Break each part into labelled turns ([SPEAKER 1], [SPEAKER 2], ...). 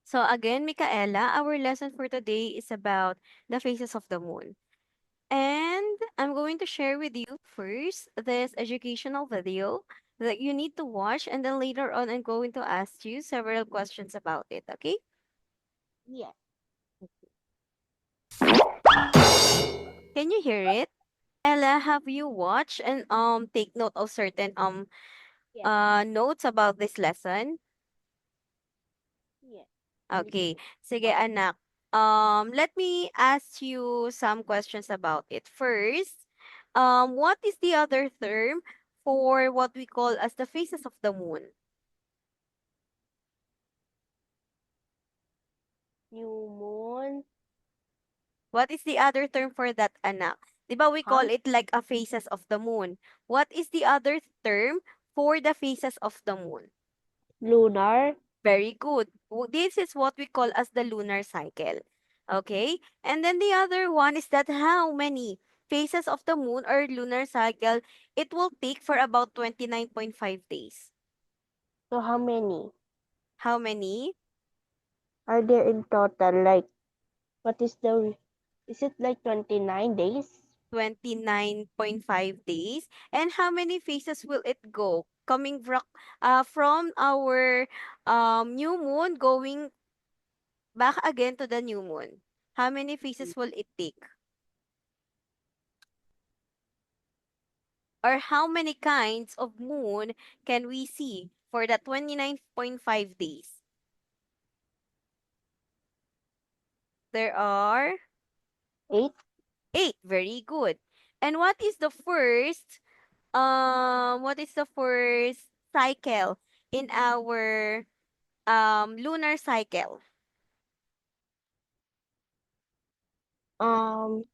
[SPEAKER 1] So again, Michaela, our lesson for today is about the phases of the moon. And I'm going to share with you first this educational video that you need to watch, and then later on, I'm going to ask you several questions about it, okay?
[SPEAKER 2] Yes.
[SPEAKER 1] Can you hear it? Ella, have you watched and take note of certain
[SPEAKER 2] Yes.
[SPEAKER 1] notes about this lesson?
[SPEAKER 2] Yes.
[SPEAKER 1] Okay. Sige, anak. Let me ask you some questions about it. First, what is the other term for what we call as the phases of the moon?
[SPEAKER 2] New moon.
[SPEAKER 1] What is the other term for that, anak? Di ba we call
[SPEAKER 2] Huh?
[SPEAKER 1] it like a phases of the moon? What is the other term for the phases of the moon?
[SPEAKER 2] Lunar.
[SPEAKER 1] Very good. This is what we call as the lunar cycle. Okay? And then the other one is that how many phases of the moon or lunar cycle it will take for about 29.5 days.
[SPEAKER 2] So how many
[SPEAKER 1] How many?
[SPEAKER 2] are there in total? Like, what is the? Is it like 29 days?
[SPEAKER 1] 29.5 days. And how many phases will it go? Coming from our new moon going back again to the new moon. How many phases will it take? Or how many kinds of moon can we see for the 29.5 days? There are
[SPEAKER 2] 8.
[SPEAKER 1] 8. Very good. And what is the first cycle in our lunar cycle?
[SPEAKER 2] Um,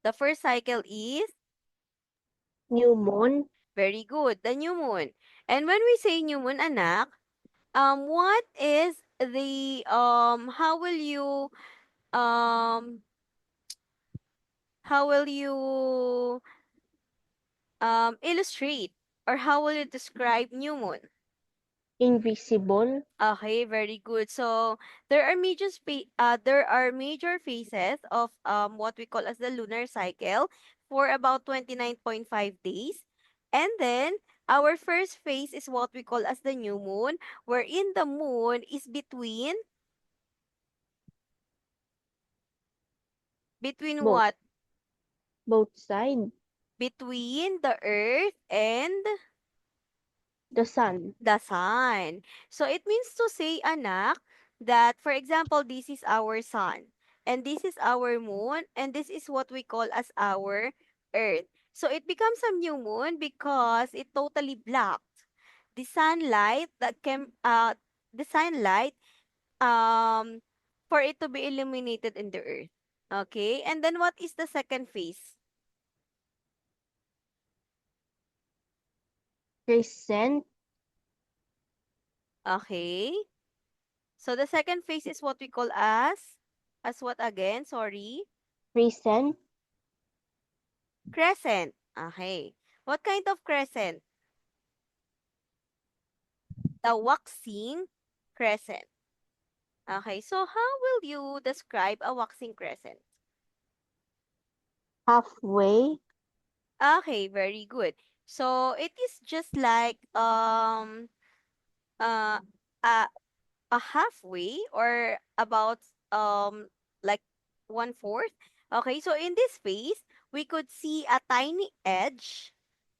[SPEAKER 1] The first cycle is
[SPEAKER 2] new moon.
[SPEAKER 1] very good, the new moon. And when we say new moon, anak, what is the um how will you illustrate or how will you describe new moon?
[SPEAKER 2] Invisible.
[SPEAKER 1] Okay, very good. So there are major phases of what we call as the lunar cycle for about 29.5 days. And then our first phase is what we call as the new moon, wherein the moon is between
[SPEAKER 2] Both.
[SPEAKER 1] what?
[SPEAKER 2] Both side.
[SPEAKER 1] Between the earth and
[SPEAKER 2] The sun.
[SPEAKER 1] the sun. So it means to say, anak, that for example, this is our sun, and this is our moon, and this is what we call as our earth. So it becomes a new moon because it totally blocked the sunlight the sunlight um for it to be illuminated in the earth. Okay? And then what is the second phase?
[SPEAKER 2] Crescent.
[SPEAKER 1] Okay? So the second phase is what we call as what again? Sorry.
[SPEAKER 2] Crescent.
[SPEAKER 1] Crescent. Okay. What kind of crescent? The waxing crescent. Okay. So how will you describe a waxing crescent?
[SPEAKER 2] Halfway.
[SPEAKER 1] Okay, very good. So it is just like uh a, a halfway or about like one fourth. Okay, so in this phase, we could see a tiny edge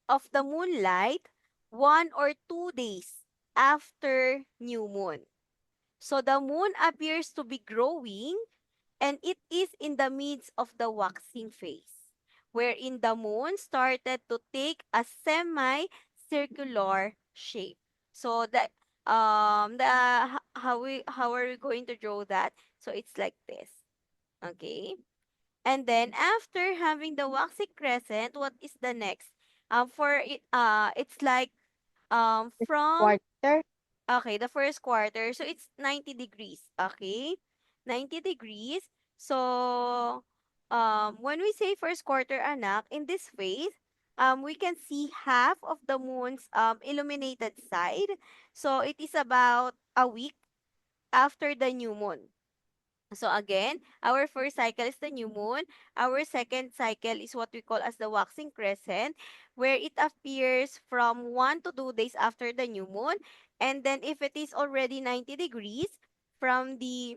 [SPEAKER 1] of the moonlight 1 or 2 days after new moon. So the moon appears to be growing and it is in the midst of the waxing phase, wherein the moon started to take a semi-circular shape. So that how are we going to draw that? So it's like this. Okay. And then after having the waxy crescent, what is the next? For it, it's like from
[SPEAKER 2] Quarter.
[SPEAKER 1] okay, the first quarter, so it's 90 degrees. Okay, 90 degrees. So when we say first quarter, anak, in this phase, we can see half of the moon's illuminated side. So it is about a week. after the new moon. So again, our first cycle is the new moon. Our second cycle is what we call as the waxing crescent, where it appears from 1 to 2 days after the new moon. And then if it is already 90 degrees from the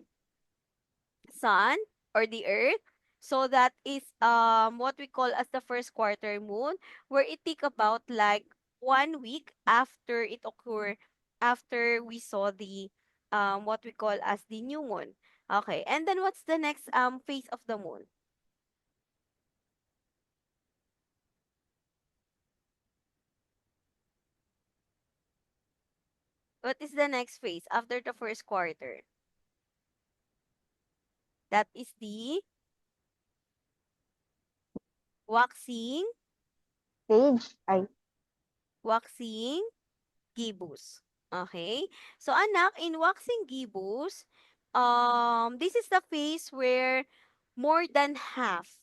[SPEAKER 1] sun or the earth, so that is what we call as the first quarter moon, where it take about like 1 week after it occur, after we saw the what we call as the new moon. Okay, and then what's the next phase of the moon? What is the next phase after the first quarter? That is the waxing
[SPEAKER 2] Sage. I
[SPEAKER 1] waxing gibbous. Okay? So anak, in waxing gibbous, this is the phase where more than half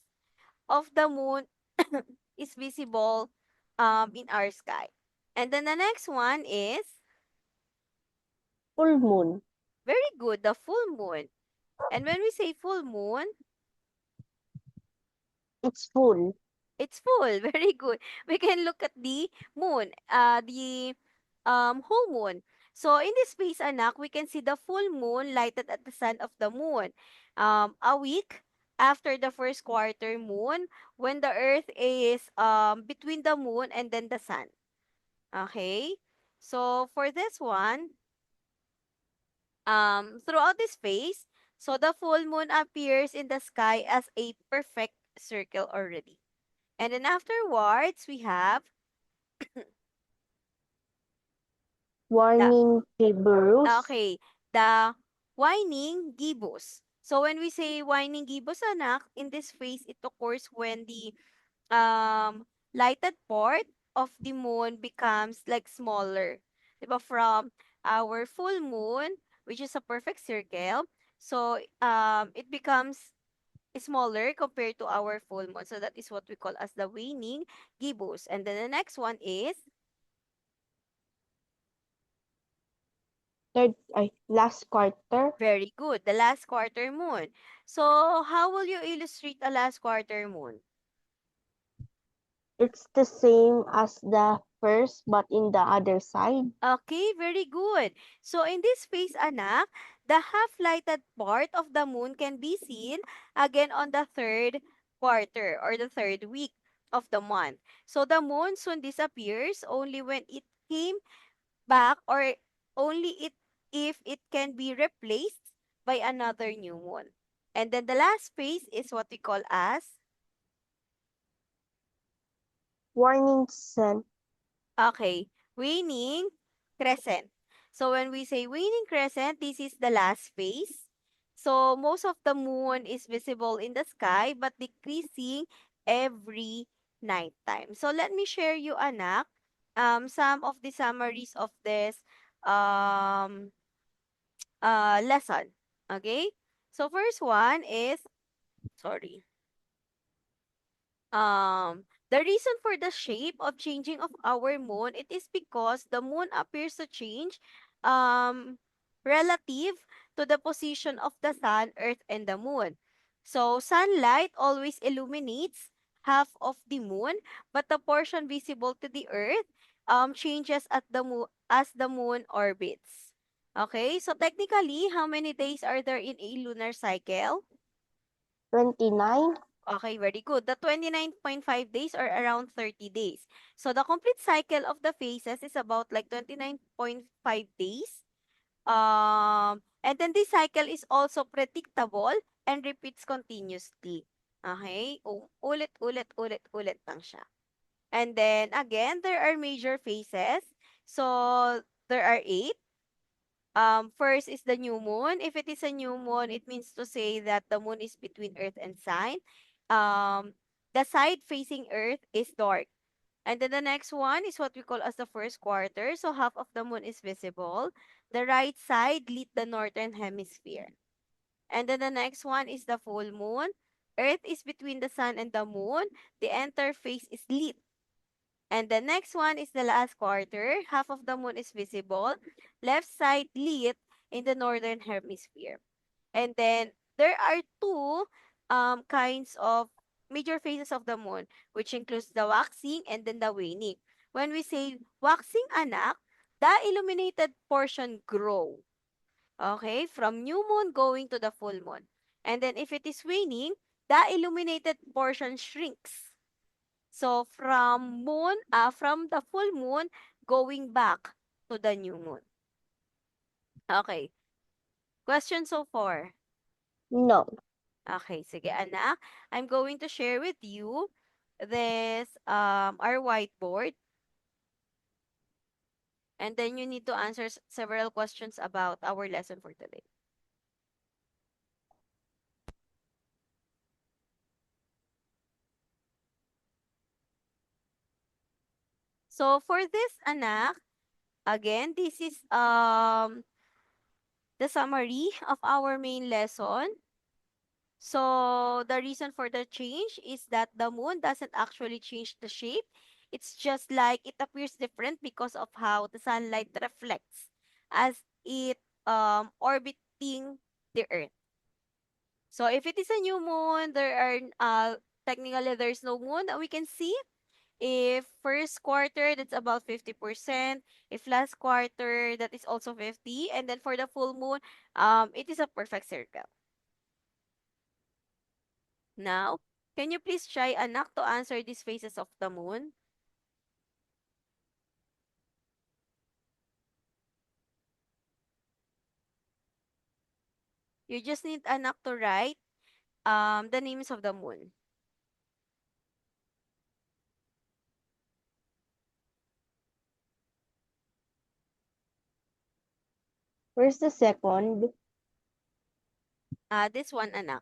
[SPEAKER 1] of the moon is visible in our sky. And then the next one is
[SPEAKER 2] full moon.
[SPEAKER 1] very good, the full moon. And when we say full moon,
[SPEAKER 2] It's full.
[SPEAKER 1] it's full. Very good. We can look at the moon, the whole moon. So in this phase, anak, we can see the full moon lighted at the sun of the moon. A week after the first quarter moon, when the earth is between the moon and then the sun. Okay? So for this one, throughout this phase, so the full moon appears in the sky as a perfect circle already. And then afterwards, we have the
[SPEAKER 2] Warning gibbous.
[SPEAKER 1] okay, the whining gibbous. So when we say whining gibbous, anak, in this phase, it occurs when the lighted part of the moon becomes like smaller. Diba? From our full moon, which is a perfect circle, so it becomes smaller compared to our full moon. So that is what we call as the waning gibbous. And then the next one is
[SPEAKER 2] Last quarter.
[SPEAKER 1] very good, the last quarter moon. So how will you illustrate a last quarter moon?
[SPEAKER 2] It's the same as the first, but in the other side.
[SPEAKER 1] Okay, very good. So in this phase, anak, the half-lighted part of the moon can be seen again on the third quarter or the third week of the month. So the moon soon disappears only when it came back or only it if it can be replaced by another new moon. And then the last phase is what we call as
[SPEAKER 2] Warning sun.
[SPEAKER 1] okay, waning crescent. So when we say waning crescent, this is the last phase. So most of the moon is visible in the sky but decreasing every nighttime. So let me share you, anak, some of the summaries of this um lesson. Okay? So first one is sorry. The reason for the shape of changing of our moon, it is because the moon appears to change um relative to the position of the sun, earth, and the moon. So sunlight always illuminates half of the moon, but the portion visible to the earth changes at the moon as the moon orbits. Okay, so technically, how many days are there in a lunar cycle?
[SPEAKER 2] 29.
[SPEAKER 1] Okay, very good. The 29.5 days or around 30 days. So the complete cycle of the phases is about like 29.5 days. And then this cycle is also predictable and repeats continuously. Okay? Ulit, ulit, ulit, ulit lang siya. And then again, there are major phases. So there are eight. First is the new moon. If it is a new moon, it means to say that the moon is between Earth and Sun. Um, the side facing Earth is dark. And then the next one is what we call as the first quarter. So half of the moon is visible. The right side lit the northern hemisphere. And then the next one is the full moon. Earth is between the sun and the moon. The entire face is lit. And the next one is the last quarter. Half of the moon is visible. Left side lit in the northern hemisphere. And then there are two kinds of major phases of the moon, which includes the waxing and then the waning. When we say waxing anak, the illuminated portion grow. Okay, from new moon going to the full moon. And then if it is waning, the illuminated portion shrinks. So from the full moon going back to the new moon. Okay. Question so far.
[SPEAKER 2] No.
[SPEAKER 1] Okay, sige anak. I'm going to share with you this our whiteboard, and then you need to answer several questions about our lesson for today. So for this anak, again, this is the summary of our main lesson. So the reason for the change is that the moon doesn't actually change the shape. It's just like it appears different because of how the sunlight reflects as it orbiting the earth. So if it is a new moon, there are technically there's no moon that we can see. If first quarter, that's about 50%. If last quarter, that is also 50. And then for the full moon, it is a perfect circle. Now, can you please try anak to answer these phases of the moon? You just need anak to write the names of the moon.
[SPEAKER 2] Where's the second?
[SPEAKER 1] This one anak.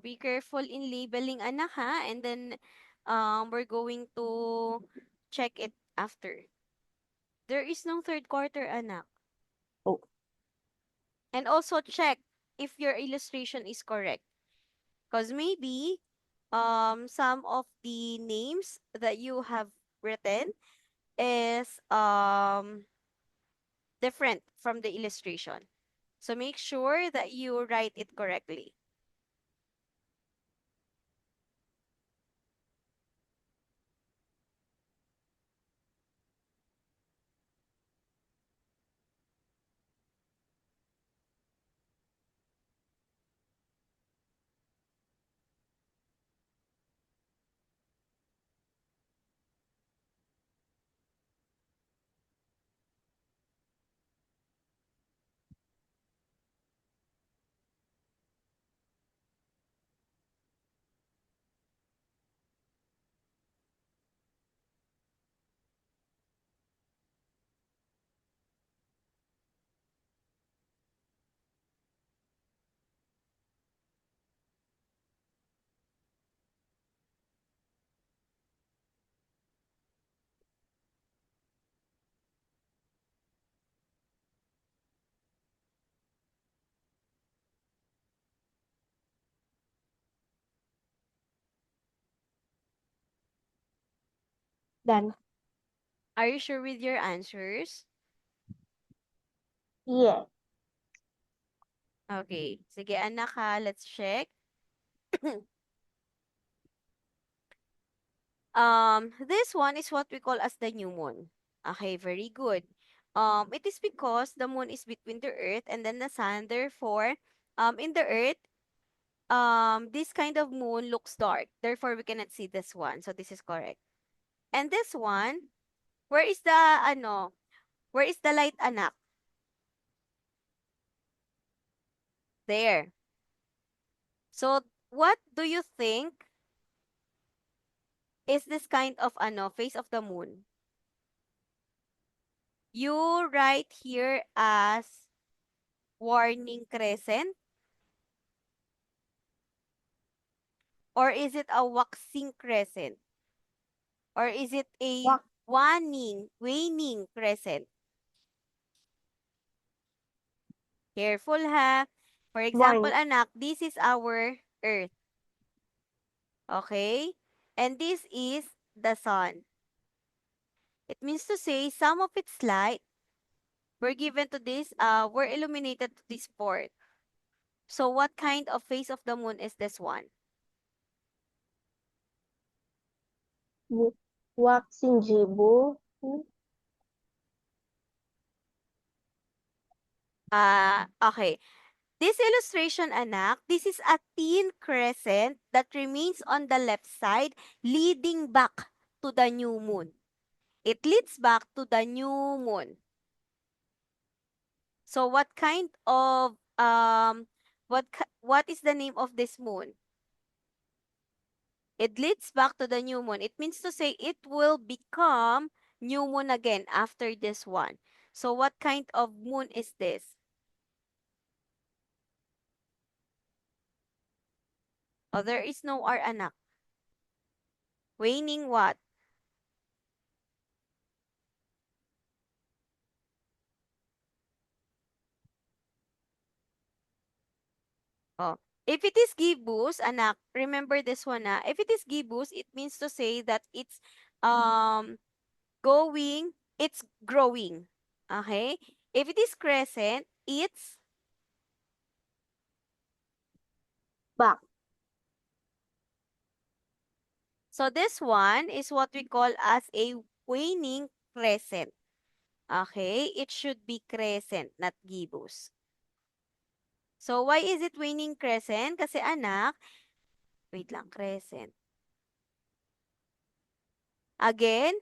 [SPEAKER 1] Be careful in labeling anak ha, and then we're going to check it after. There is no third quarter anak.
[SPEAKER 2] Oh,
[SPEAKER 1] And also check if your illustration is correct. Because maybe some of the names that you have written is different from the illustration. So make sure that you write it correctly.
[SPEAKER 2] Done.
[SPEAKER 1] Are you sure with your answers?
[SPEAKER 2] Yeah.
[SPEAKER 1] Okay. Sige, anak ha. Let's check. This one is what we call as the new moon. Okay, very good. It is because the moon is between the earth and then the sun. Therefore, in the earth, this kind of moon looks dark. Therefore, we cannot see this one. So this is correct. And this one, where is the where is the light, anak? There. So what do you think is this kind of face of the moon? You write here as warning crescent, or is it a waxing crescent? Or is it a
[SPEAKER 2] Wax.
[SPEAKER 1] waning crescent? Careful ha. For example,
[SPEAKER 2] One.
[SPEAKER 1] anak, this is our earth. Okay? And this is the sun. It means to say some of its light were given to this, were illuminated to this port. So what kind of phase of the moon is this one?
[SPEAKER 2] Waxing jibo.
[SPEAKER 1] Okay. This illustration, anak, this is a thin crescent that remains on the left side, leading back to the new moon. It leads back to the new moon. So what kind of what is the name of this moon? It leads back to the new moon. It means to say it will become new moon again after this one. So what kind of moon is this? Oh, there is no R, anak. Waning what? Oh, if it is gibbous, anak, remember this one na. If it is gibbous, it means to say that it's um it's growing. Okay? If it is crescent, it's
[SPEAKER 2] Back.
[SPEAKER 1] so this one is what we call as a waning crescent. Okay? It should be crescent, not gibbous. So why is it waning crescent? Kasi anak, wait lang, crescent. Again,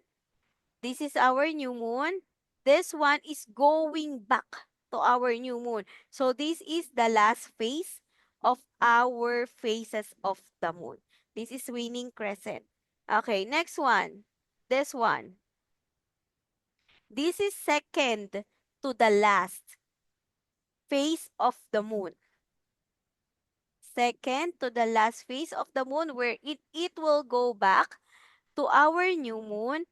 [SPEAKER 1] this is our new moon. This one is going back to our new moon. So this is the last phase of our phases of the moon. This is waning crescent. Okay, next one. This one. This is second to the last phase of the moon. Second to the last phase of the moon where it will go back to our new moon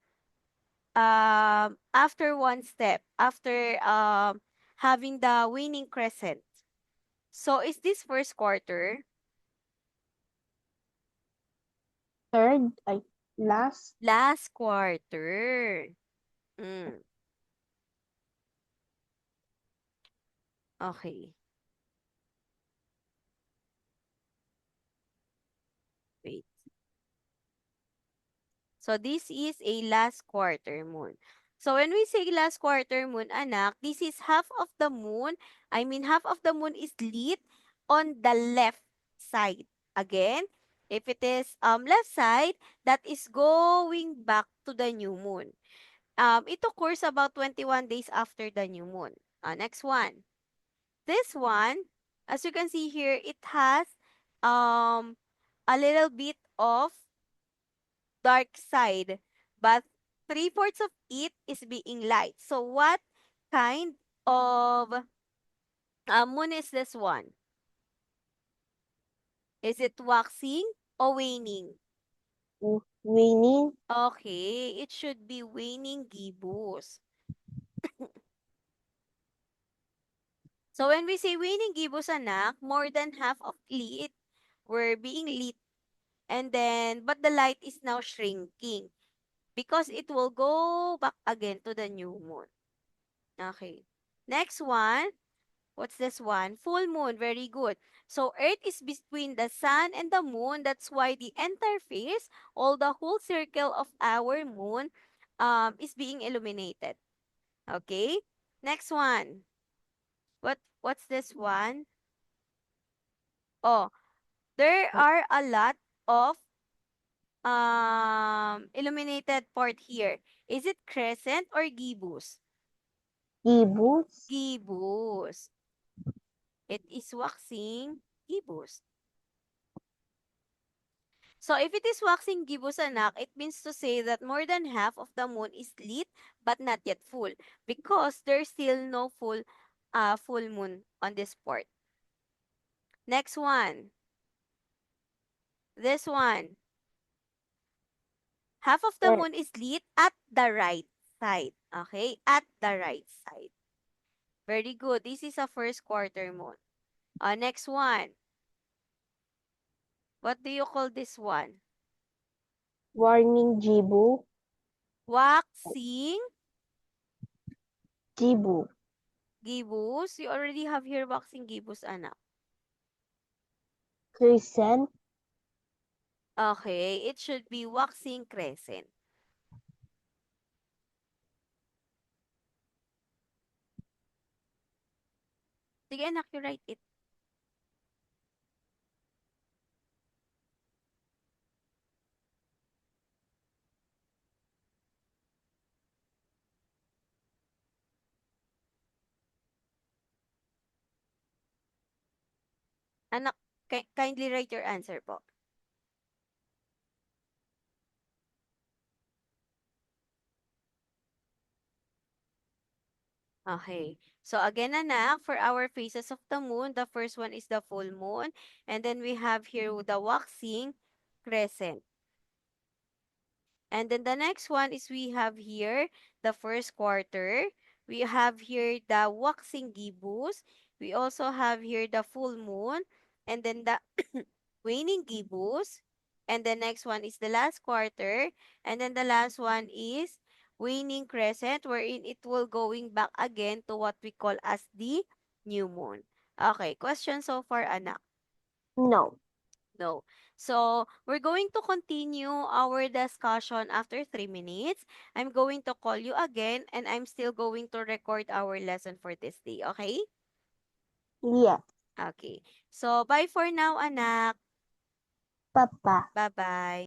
[SPEAKER 1] after one step, after having the waning crescent. So is this first quarter?
[SPEAKER 2] Third. Ay, last.
[SPEAKER 1] Last quarter. Mm, okay. Wait. So this is a last quarter moon. So when we say last quarter moon, anak, this is half of the moon. I mean, half of the moon is lit on the left side. Again, if it is left side, that is going back to the new moon. It occurs about 21 days after the new moon. Next one. This one, as you can see here, it has um a little bit of dark side, but three-fourths of it is being light. So what kind of moon is this one? Is it waxing or waning?
[SPEAKER 2] Waning.
[SPEAKER 1] Okay, it should be waning gibbous. So when we say waning gibbous, anak, more than half of it were being lit, and then but the light is now shrinking. because it will go back again to the new moon. Okay. Next one. What's this one? Full moon. Very good. So Earth is between the sun and the moon. That's why the entire phase, all the whole circle of our moon, is being illuminated. Okay. Next one. What's this one? Oh, there are a lot of illuminated part here. Is it crescent or gibbous?
[SPEAKER 2] Gibbous.
[SPEAKER 1] Gibbous. It is waxing gibbous. So if it is waxing gibbous anak, it means to say that more than half of the moon is lit but not yet full because there's still no full moon on this part. Next one. This one. Half of the
[SPEAKER 2] Where?
[SPEAKER 1] moon is lit at the right side. Okay? At the right side. Very good. This is a first quarter moon. Next one. What do you call this one?
[SPEAKER 2] Warning Gibu.
[SPEAKER 1] Waxing
[SPEAKER 2] Gibu.
[SPEAKER 1] gibbous. You already have here waxing gibbous, anak.
[SPEAKER 2] Crescent.
[SPEAKER 1] Okay, it should be waxing crescent. Sige, anak, you write it. Anak, kindly write your answer po. Okay. So again, anak, for our phases of the moon, the first one is the full moon. And then we have here the waxing crescent. And then the next one is we have here the first quarter. We have here the waxing gibbous. We also have here the full moon. And then the waning gibbous. And the next one is the last quarter. And then the last one is waning crescent, wherein it will going back again to what we call as the new moon. Okay, question so far, anak?
[SPEAKER 2] No.
[SPEAKER 1] No. So, we're going to continue our discussion after 3 minutes. I'm going to call you again and I'm still going to record our lesson for this day. Okay?
[SPEAKER 2] Yes.
[SPEAKER 1] Okay. So, bye for now, anak.
[SPEAKER 2] Papa.
[SPEAKER 1] Bye-bye.